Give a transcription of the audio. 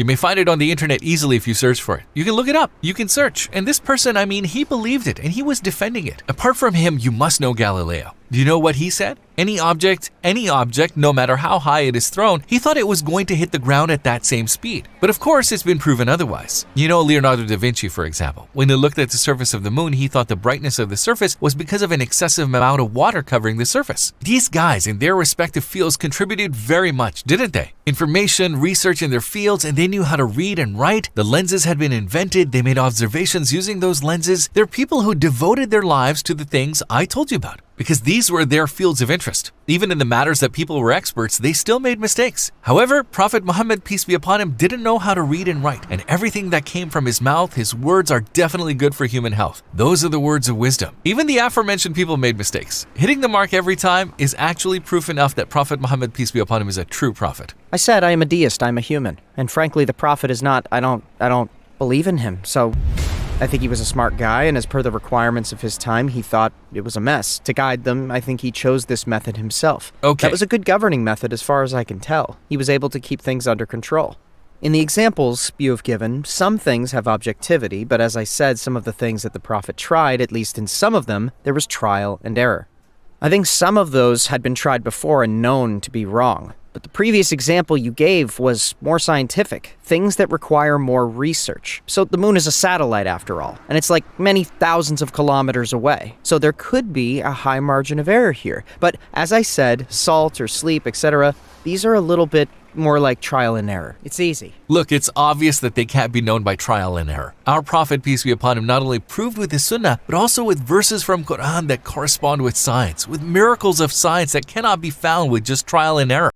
You may find it on the internet easily if you search for it. You can look it up. You can search. And this person, he believed it and he was defending it. Apart from him, you must know Galileo. Do you know what he said? Any object, no matter how high it is thrown, he thought it was going to hit the ground at that same speed. But of course, it's been proven otherwise. You know Leonardo da Vinci, for example. When he looked at the surface of the moon, he thought the brightness of the surface was because of an excessive amount of water covering the surface. These guys in their respective fields contributed very much, didn't they? Information, research in their fields, and they knew how to read and write. The lenses had been invented. They made observations using those lenses. They're people who devoted their lives to the things I told you about, because these were their fields of interest. Even in the matters that people were experts, they still made mistakes. However, Prophet Muhammad, peace be upon him, didn't know how to read and write, and everything that came from his mouth, his words are definitely good for human health. Those are the words of wisdom. Even the aforementioned people made mistakes. Hitting the mark every time is actually proof enough that Prophet Muhammad, peace be upon him, is a true prophet. I said I am a deist, I'm a human. And frankly, the prophet is not. I don't believe in him, so I think he was a smart guy, and as per the requirements of his time, he thought it was a mess. To guide them, I think he chose this method himself. Okay. That was a good governing method as far as I can tell. He was able to keep things under control. In the examples you have given, some things have objectivity, but as I said, some of the things that the prophet tried, at least in some of them, there was trial and error. I think some of those had been tried before and known to be wrong. But the previous example you gave was more scientific, things that require more research. So the moon is a satellite after all, and it's like many thousands of kilometers away. So there could be a high margin of error here. But as I said, salt or sleep, etc., these are a little bit more like trial and error. It's easy. Look, it's obvious that they can't be known by trial and error. Our prophet, peace be upon him, not only proved with his sunnah, but also with verses from Quran that correspond with science, with miracles of science that cannot be found with just trial and error.